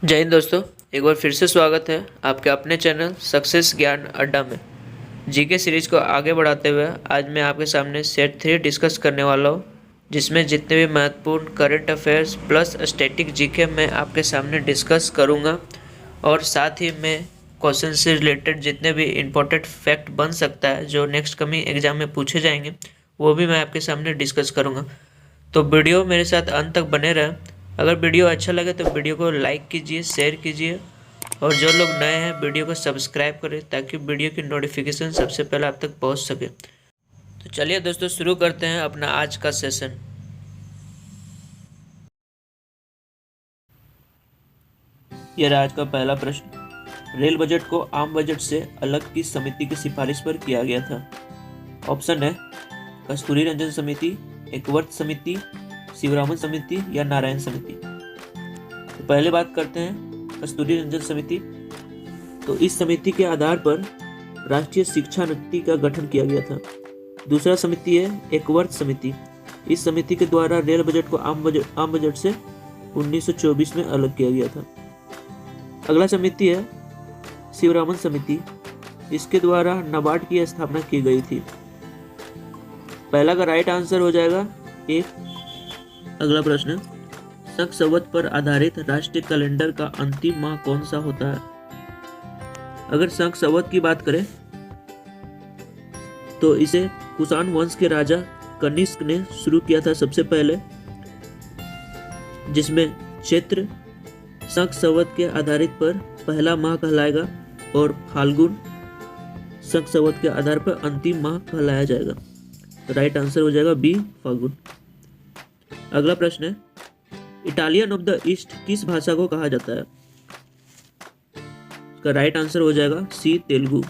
जय हिंद दोस्तों। एक बार फिर से स्वागत है आपके अपने चैनल सक्सेस ज्ञान अड्डा में। जीके सीरीज को आगे बढ़ाते हुए आज मैं आपके सामने सेट 3 डिस्कस करने वाला हूँ, जिसमें जितने भी महत्वपूर्ण current affairs plus static GK मैं आपके सामने डिस्कस करूँगा और साथ ही मैं क्वेश्चन से रिलेटेड जितने भी इम्पोर्टेंट फैक्ट बन सकता है जो नेक्स्ट कमिंग एग्जाम में पूछे जाएंगे वो भी मैं आपके सामने डिस्कस करूँगा। तो वीडियो मेरे साथ अंत तक बने रहें। अगर वीडियो अच्छा लगे तो वीडियो को लाइक कीजिए, शेयर कीजिए और जो लोग नए हैं वीडियो को सब्सक्राइब करें ताकि वीडियो की नोटिफिकेशन सबसे पहले आप तक पहुंच सके। तो चलिए दोस्तों शुरू करते हैं अपना आज का सेशन। यह रहा आज का पहला प्रश्न। रेल बजट को आम बजट से अलग किस समिति की सिफारिश पर किया गया था? ऑप्शन है कस्तूरी रंजन समिति, एकवर्त समिति, शिवरामन समिति या नारायण समिति। तो पहले बात करते हैं कस्तूरी रंजन समिति। तो इस समिति के आधार पर राष्ट्रीय शिक्षा नीति का गठन किया गया था। दूसरा समिति है एकवर्त समिति। इस समिति के द्वारा रेल बजट को आम बजट से 1924 में अलग किया गया था। अगला समिति है शिवरामन समिति। इसके द्वारा नाबार्ड की स्थापना की गई थी। पहला का राइट आंसर हो जाएगा एक। अगला प्रश्न, शक संवत पर आधारित राष्ट्रीय कैलेंडर का अंतिम माह कौन सा होता है? अगर शक संवत की बात करें तो इसे कुषाण वंश के राजा कनिष्क ने शुरू किया था सबसे पहले, जिसमें चैत्र शक संवत के आधारित पर पहला माह कहलाएगा और फाल्गुन शक संवत के आधार पर अंतिम माह कहलाया जाएगा। तो राइट आंसर हो जाएगा बी, फाल्गुन। अगला प्रश्न है, इटालियन ऑफ द ईस्ट किस भाषा को कहा जाता है? इसका राइट आंसर हो जाएगा सी, तेलुगु।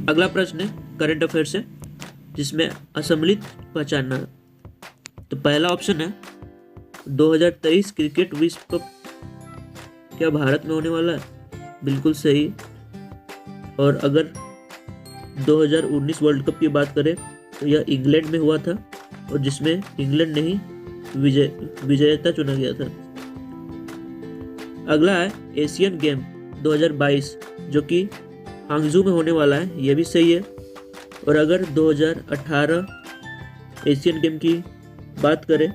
अगला प्रश्न है करंट अफेयर से, जिसमें असम्मिलित पहचानना है। तो पहला ऑप्शन है 2023 क्रिकेट विश्व कप क्या भारत में होने वाला है? बिल्कुल सही। और अगर 2019 वर्ल्ड कप की बात करें तो यह इंग्लैंड में हुआ था और जिसमें इंग्लैंड ने ही विजेता चुना गया था। अगला है एशियन गेम 2022 जो कि हांगझू में होने वाला है, यह भी सही है। और अगर 2018 एशियन गेम की बात करें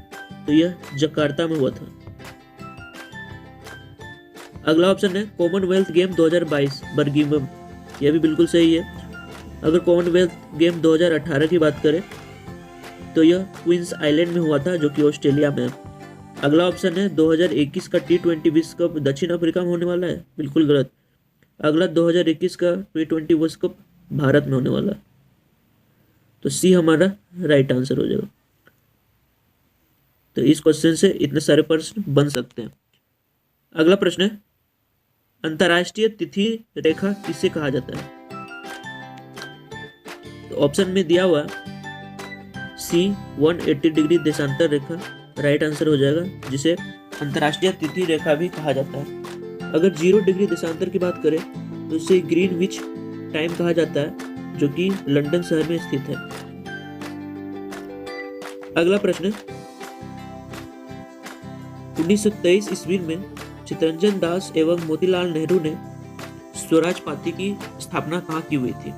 तो यह जकार्ता में हुआ था। अगला ऑप्शन है कॉमनवेल्थ गेम 2022 बर्मिंघम, यह भी बिल्कुल सही है। अगर कॉमनवेल्थ गेम 2018 की बात करें तो यह क्वींस आइलैंड में हुआ था जो कि ऑस्ट्रेलिया में है। अगला ऑप्शन है 2021 का T20 विश्व कप दक्षिण अफ्रीका में होने वाला है, बिल्कुल गलत। अगला 2021 का T20 विश्व कप भारत में होने वाला है। तो सी हमारा राइट आंसर हो जाएगा। तो इस क्वेश्चन से इतने सारे प्रश्न बन सकते हैं। अगला प्रश्न है, अंतर्राष्ट्रीय तिथि रेखा किसे कहा जाता है? तो ऑप्शन में दिया हुआ सी 180 डिग्री देशांतर रेखा राइट आंसर हो जाएगा, जिसे अंतर्राष्ट्रीय तिथि रेखा भी कहा जाता है। अगर 0 डिग्री देशांतर की बात करें तो इसे ग्रीनविच टाइम कहा जाता है जो कि लंदन शहर में स्थित है। अगला प्रश्न, 1923 ईस्वी में चित्तरंजन दास एवं मोतीलाल नेहरू ने स्वराज पार्टी की स्थापना कहाँ की हुई थी?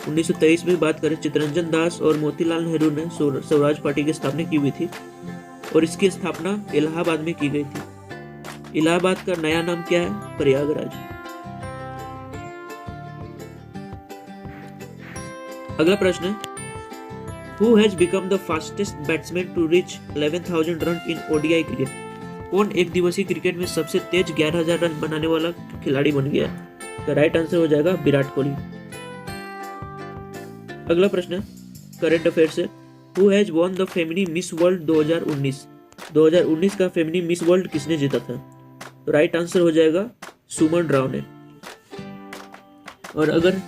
1923 में बात करें चित्तरंजन दास और मोतीलाल नेहरू ने स्वराज पार्टी की स्थापना की हुई थी और इसकी स्थापना इलाहाबाद में की गई थी। इलाहाबाद का नया नाम क्या है? प्रयागराज। अगला प्रश्न है, Who has become the fastest batsman to reach 11,000 run in ODI cricket? कौन एक दिवसीय क्रिकेट में सबसे तेज 11,000 रन बनाने वाला खिलाड़ी बन गया? तो राइट आंसर हो जाएगा विराट कोहली। अगला प्रश्न करंट अफेयर से, Who has won the Femina Miss World 2019? 2019 का फेमिनी मिस वर्ल्ड किसने जीता था? तो राइट आंसर हो जाएगा सुमन राव ने। और अगर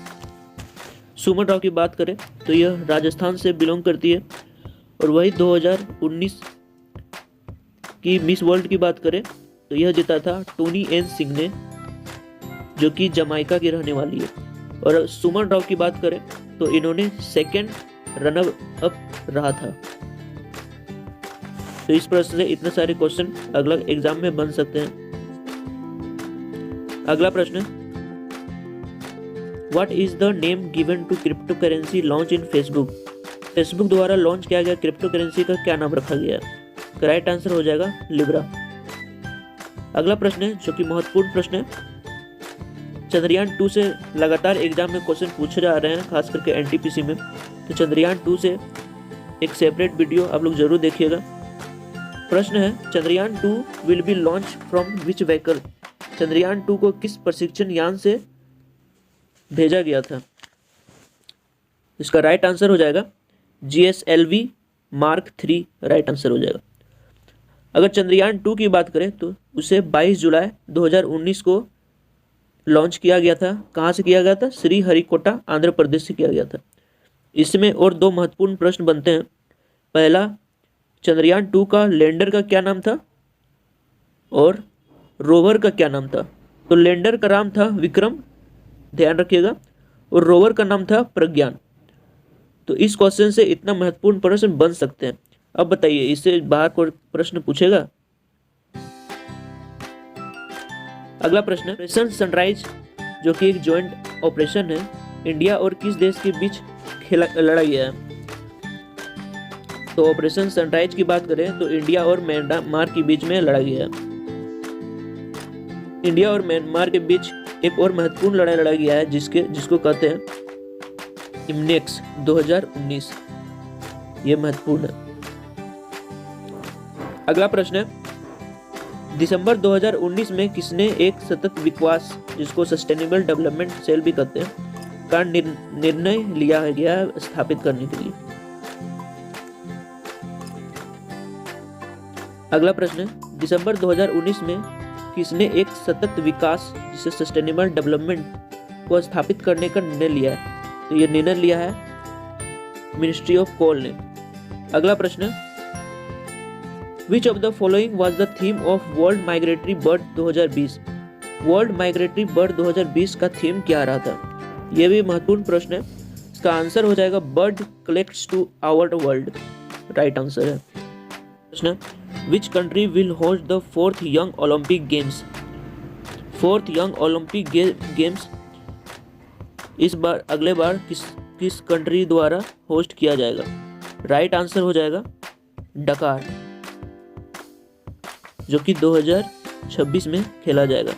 सुमन राव की बात करें तो यह राजस्थान से बिलोंग करती है और वही 2019 की मिस वर्ल्ड की बात करें तो यह जीता था टोनी एन सिंह ने, जो कि जमाइका की रहने वाली है। और सुमन राव की बात करें तो इन्होंने सेकंड रनर अप रहा था। तो इस प्रश्न से इतने सारे क्वेश्चन अगला एग्जाम में बन सकते हैं। अगला प्रश्न, what is the name given to crypto currency launch in Facebook? Facebook द्वारा लॉन्च किया गया क्रिप्टो करेंसी का क्या नाम रखा गया? राइट आंसर हो जाएगा लिब्रा। अगला प्रश्न है जो कि महत्वपूर्ण प्रश्न है, चंद्रयान 2 से लगातार एग्जाम में क्वेश्चन पूछे जा रहे हैं, खास करके एनटीपीसी में। तो चंद्रयान 2 से एक सेपरेट वीडियो आप लोग जरूर देखिएगा। प्रश्न है, Chandrayaan 2 will be launch from which vehicle? Chandrayaan 2 को किस प्रशिक्षण यान से भेजा गया था? इसका राइट आंसर हो जाएगा GSLV Mark 3 राइट आंसर हो जाएगा। अगर चंद्रयान 2 की बात करें तो उसे 22 जुलाई 2019 को लॉन्च किया गया था। कहाँ से किया गया था? श्री हरिकोटा आंध्र प्रदेश से किया गया था। इसमें और दो महत्वपूर्ण प्रश्न बनते हैं। पहला, चंद्रयान 2 का लैंडर का क्या नाम था और रोवर का क्या नाम था? तो लैंडर का नाम था विक्रम, ध्यान रखिएगा, और रोवर का नाम था प्रज्ञान। तो इस क्वेश्चन से इतना महत्वपूर्ण प्रश्न बन सकते हैं। अब बताइए, इससे बाहर कोई प्रश्न पूछेगा? अगला प्रश्न, ऑपरेशन सनराइज जो कि एक ज्वाइंट ऑपरेशन है, इंडिया और किस देश के बीच लड़ा गया है? तो ऑपरेशन सनराइज की बात करें तो इंडिया और म्यांमार के बीच में लड़ा गया है। इंडिया और म्यांमार के बीच एक और महत्वपूर्ण लड़ाई लड़ा गया है जिसको कहते हैं इम्नेक्स 2019। ये महत्वपूर्ण है। अगला प्रश्न है, दिसंबर 2019 में किसने एक सतत विकास, जिसको सस्टेनेबल डेवलपमेंट सेल भी कहते हैं, का निर्णय लिया गया है स्थापित करने के लिए? अगला प्रश्न है, दिसंबर 2019 में किसने एक सतत विकास, जिसे सस्टेनेबल डेवलपमेंट को स्थापित करने का निर्णय लिया है? तो ये निर्णय लिया है मिनिस्ट्री ऑफ कोल ने। अगला प्रश्न, which of the following was the theme of world migratory bird 2020? World migratory bird 2020 का थीम क्या रहा था? यह भी महत्वपूर्ण प्रश्न है। इसका आंसर हो जाएगा bird collects to our world, right answer है। प्रश्न, which country will host the 4th young Olympic games? 4th young Olympic games इस बार अगले बार किस कंट्री द्वारा होस्ट किया जाएगा? राइट आंसर हो जाएगा डकार, जो कि 2026 में खेला जाएगा।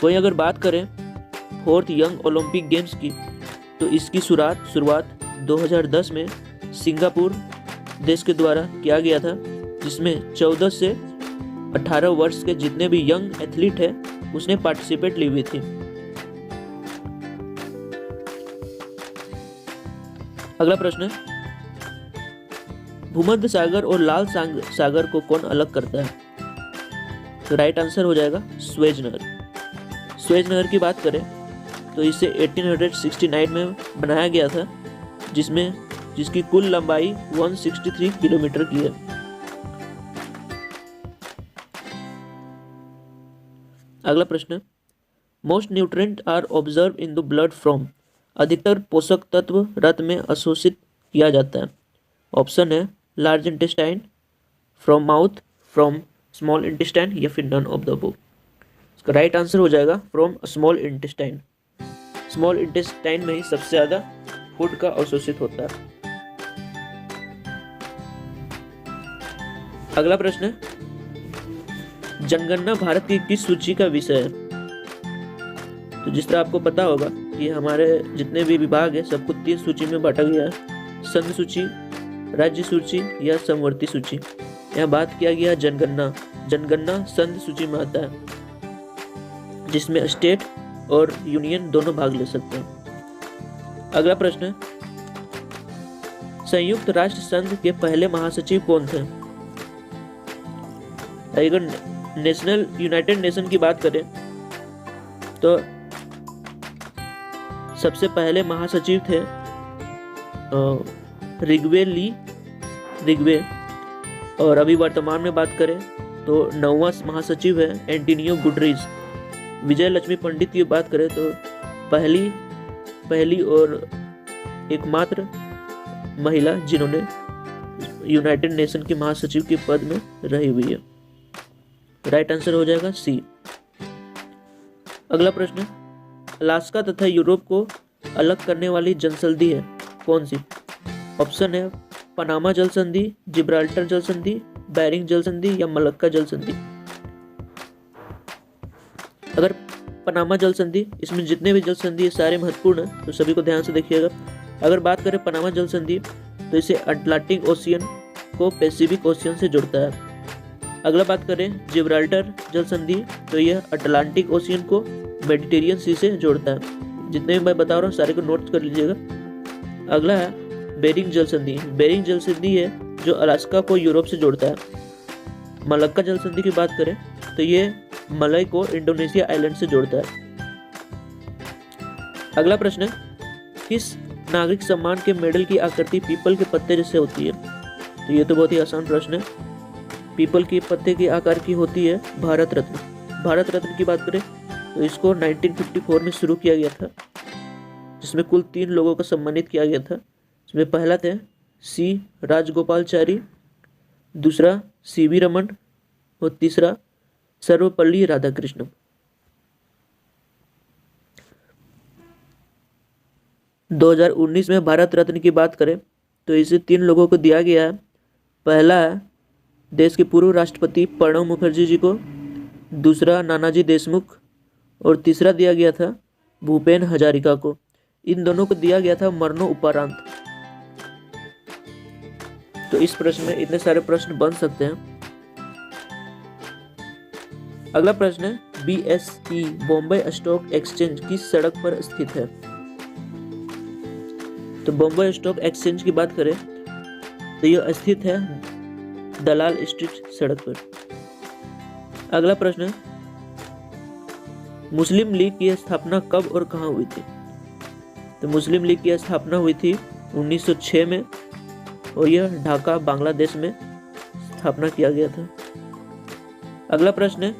वहीं अगर बात करें 4th यंग ओलंपिक गेम्स की, तो इसकी शुरुआत 2010 में सिंगापुर देश के द्वारा किया गया था, जिसमें 14 से 18 वर्ष के जितने भी यंग एथलीट हैं उसने पार्टिसिपेट ली हुई थी। अगला प्रश्न है, भूमध्य सागर और लाल सागर को कौन अलग करता है? तो राइट आंसर हो जाएगा स्वेज नहर। स्वेज नहर की बात करें तो इसे 1869 में बनाया गया था, जिसकी कुल लंबाई 163 किलोमीटर की है। अगला प्रश्न, most nutrient are observe in the blood from? अधिकतर पोषक तत्व रक्त में अवशोषित किया जाता है। ऑप्शन है large intestine, from mouth, from small intestine, या फिर नन ऑफ द अबव। इसका राइट आंसर हो जाएगा from small intestine. Small intestine में ही सबसे ज्यादा फूड का अवशोषित होता है। अगला प्रश्न, जनगणना भारत की किस सूची का विषय है? तो जिस तरह आपको पता होगा कि हमारे जितने भी विभाग है सबको 3 सूची में बांटा गया है, संघ सूची, राज्य सूची या समवर्ती सूची। यहाँ बात किया गया जनगणना संघ सूची में आता है, जिसमें स्टेट और यूनियन दोनों भाग ले सकते हैं। अगला प्रश्न है, संयुक्त राष्ट्र संघ के पहले महासचिव कौन थे? अगर यूनाइटेड नेशन की बात करें तो सबसे पहले महासचिव थे रिग्वे, और अभी वर्तमान में बात करें तो 9वां महासचिव है एंटोनियो गुटरेज। विजय लक्ष्मी पंडित की बात करें तो पहली और एकमात्र महिला जिन्होंने यूनाइटेड नेशन की महासचिव के पद में रही हुई है। राइट आंसर हो जाएगा सी। अगला प्रश्न, अलास्का तथा यूरोप को अलग करने वाली जल संधि है कौन सी? ऑप्शन है पनामा जल संधि, जिब्राल्टर जल संधि, बेरिंग जल संधि या मलक्का जल संधि। अगर पनामा जल संधि, इसमें जितने भी जल संधि है सारे महत्वपूर्ण है, तो सभी को ध्यान से देखिएगा। अगर बात करें पनामा जल संधि तो इसे अटलांटिक ओशियन को पैसिफिक ओशियन से जोड़ता है। अगला बात करें जिब्राल्टर जल संधि तो यह अटलांटिक ओशियन को मेडिटेरियन सी से जोड़ता है। जितने भी मैं बता रहा हूँ सारे को नोट कर लीजिएगा। अगला है बेरिंग जल संधि। बेरिंग जल संधि है जो अलास्का को यूरोप से जोड़ता है। मलक्का जल संधि की बात करें तो ये मलय को इंडोनेशिया आइलैंड से जोड़ता है। अगला प्रश्न है, किस नागरिक सम्मान के मेडल की आकृति पीपल के पत्ते जैसे होती है? तो ये तो बहुत ही आसान प्रश्न है। पीपल के पत्ते के आकार की होती है भारत रत्न। भारत रत्न की बात करें तो इसको 1954 में शुरू किया गया था, जिसमें कुल 3 लोगों को सम्मानित किया गया था। इसमें पहला थे सी राजगोपालचारी, दूसरा सीवी रमन और तीसरा सर्वपल्ली राधाकृष्णन। – 2019 में भारत रत्न की बात करें तो इसे 3 लोगों को दिया गया है। पहला है देश के पूर्व राष्ट्रपति प्रणब मुखर्जी जी को, दूसरा नानाजी देशमुख और तीसरा दिया गया था भूपेन हजारिका को। इन दोनों को दिया गया था मरणोपरांत। तो इस प्रश्न में इतने सारे प्रश्न बन सकते हैं। अगला प्रश्न है, BSE बॉम्बे स्टॉक एक्सचेंज किस सड़क पर स्थित है? तो बॉम्बे स्टॉक एक्सचेंज की बात करें तो यह स्थित है दलाल स्ट्रीट सड़क पर। अगला प्रश्न है, मुस्लिम लीग की स्थापना कब और कहां हुई थी? तो मुस्लिम लीग की स्थापना हुई थी 1906 में और यह ढाका बांग्लादेश में स्थापना किया गया था। अगला प्रश्न है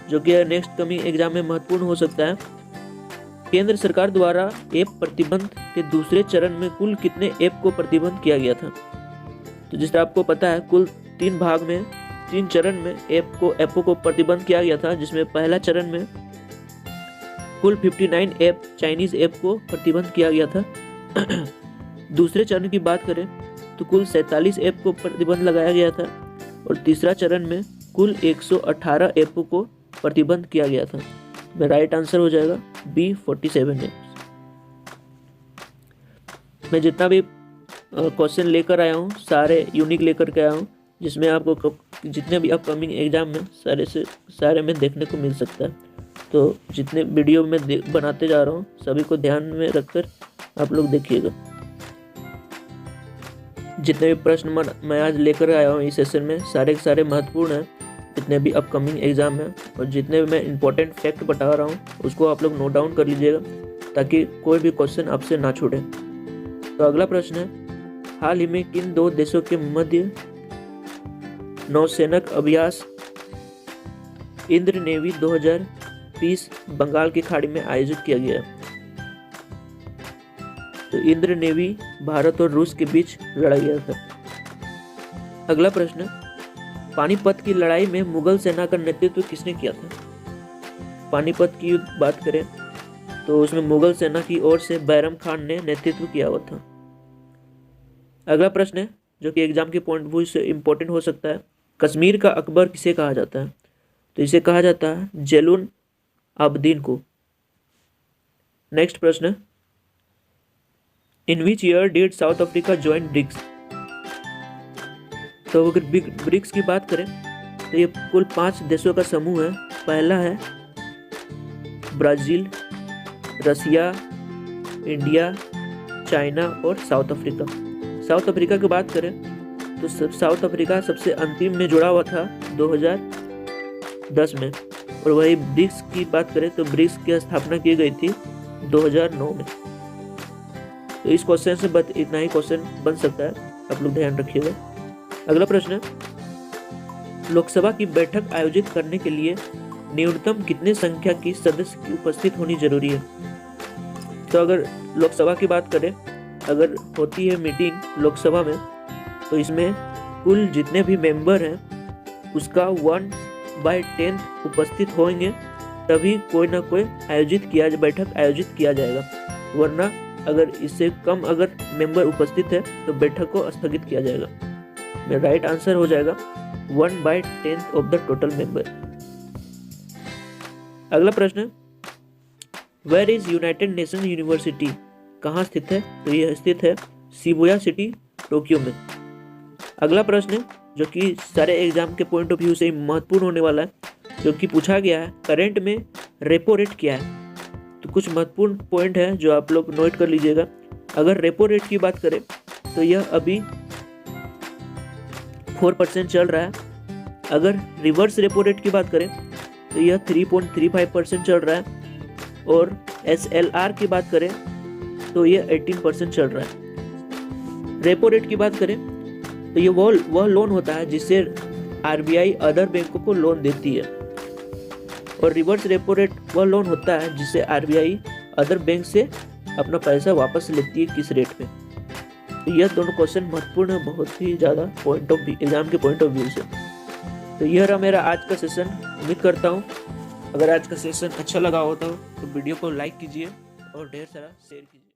जो कि नेक्स्ट कमिंग एग्जाम में महत्वपूर्ण हो सकता है, केंद्र सरकार द्वारा ऐप प्रतिबंध के दूसरे चरण में कुल कितने ऐप को प्रतिबंध किया गया था? तो जिस तरह आपको पता है कुल 3 भाग में 3 चरण में ऐपों को प्रतिबंध किया गया था, जिसमें पहला चरण में कुल 59 ऐप चाइनीज ऐप को प्रतिबंध किया गया था। दूसरे चरण की बात करें तो कुल 47 ऐप को प्रतिबंध लगाया गया था और तीसरा चरण में कुल 118 ऐपों को प्रतिबंध किया गया था। राइट आंसर हो जाएगा बी 47 है। मैं जितना भी क्वेश्चन लेकर आया हूँ सारे यूनिक लेकर के आया हूँ, जिसमें आपको जितने भी अपकमिंग एग्जाम में सारे में देखने को मिल सकता है। तो जितने वीडियो में बनाते जा रहा हूँ सभी को ध्यान में रखकर आप लोग देखिएगा। जितने भी प्रश्न मैं आज लेकर आया हूँ इस सेशन में सारे के सारे महत्वपूर्ण हैं, जितने भी अपकमिंग एग्जाम हैं, और जितने भी मैं इंपॉर्टेंट फैक्ट बता रहा हूँ उसको आप लोग नोट डाउन कर लीजिएगा ताकि कोई भी क्वेश्चन आपसे ना छूटे। तो अगला प्रश्न है, हाल ही में किन 2 देशों के मध्य नौसैनिक अभ्यास इंद्र नेवी 2020 बंगाल की खाड़ी में आयोजित किया गया? तो इंद्र नेवी भारत और रूस के बीच लड़ा गया था। अगला प्रश्न, पानीपत की लड़ाई में मुगल सेना का नेतृत्व किसने किया था? पानीपत की बात करें तो उसमें मुगल सेना की ओर से बैरम खान ने नेतृत्व किया हुआ था। अगला प्रश्न है जो कि एग्जाम के पॉइंट ऑफ व्यू से इम्पोर्टेंट हो सकता है, कश्मीर का अकबर किसे कहा जाता है? तो इसे कहा जाता है जैनुल आबदीन को। नेक्स्ट प्रश्न, in which year did South Africa join BRICS? तो अगर ब्रिक्स की बात करें तो ये कुल 5 देशों का समूह है। पहला है ब्राजील, रसिया, इंडिया, चाइना और साउथ अफ्रीका। साउथ अफ्रीका की बात करें तो साउथ अफ्रीका सबसे अंतिम में जुड़ा हुआ था 2010 में, और वही ब्रिक्स की बात करें तो ब्रिक्स की स्थापना की गई थी 2009 में। तो इस क्वेश्चन से बस इतना ही क्वेश्चन बन सकता है, आप लोग ध्यान रखिएगा। अगला प्रश्न, लोकसभा की बैठक आयोजित करने के लिए न्यूनतम कितने संख्या की सदस्य की उपस्थित होनी जरूरी है? तो अगर लोकसभा की बात करें, अगर होती है मीटिंग लोकसभा में तो इसमें कुल जितने भी मेंबर हैं उसका 1/10 उपस्थित होंगे, तभी कोई ना कोई बैठक आयोजित किया जाएगा। वरना अगर इससे कम अगर मेंबर उपस्थित है तो बैठक को स्थगित किया जाएगा। मेरा राइट आंसर हो जाएगा 1/10 ऑफ द टोटल मेंबर। अगला प्रश्न, where is United Nation University, कहाँ स्थित है? तो यह स्थित है शिबुया सिटी, टोक्यो में। अगला प्रश्न जो कि सारे एग्जाम के पॉइंट ऑफ व्यू से महत्वपूर्ण होने वाला है, जो कि पूछा गया है करंट में रेपो रेट क्या है। तो कुछ महत्वपूर्ण पॉइंट है जो आप लोग नोट कर लीजिएगा। अगर रेपो रेट की बात करें तो यह अभी 4% चल रहा है। अगर रिवर्स रेपो रेट की बात करें तो यह 3.35% चल रहा है। और SLR की बात करें तो यह 18% चल रहा है। रेपो रेट की बात करें तो ये वह लोन होता है जिससे RBI अदर बैंकों को लोन देती है, और रिवर्स रेपो रेट वह लोन होता है जिससे RBI अदर बैंक से अपना पैसा वापस लेती है किस रेट पे। तो यह दोनों क्वेश्चन महत्वपूर्ण है, बहुत ही ज़्यादा एग्जाम के पॉइंट ऑफ व्यू से। तो यह रहा मेरा आज का सेशन। उम्मीद करता हूँ अगर आज का सेशन अच्छा लगा होता हो तो वीडियो को लाइक कीजिए और ढेर सारा शेयर कीजिए।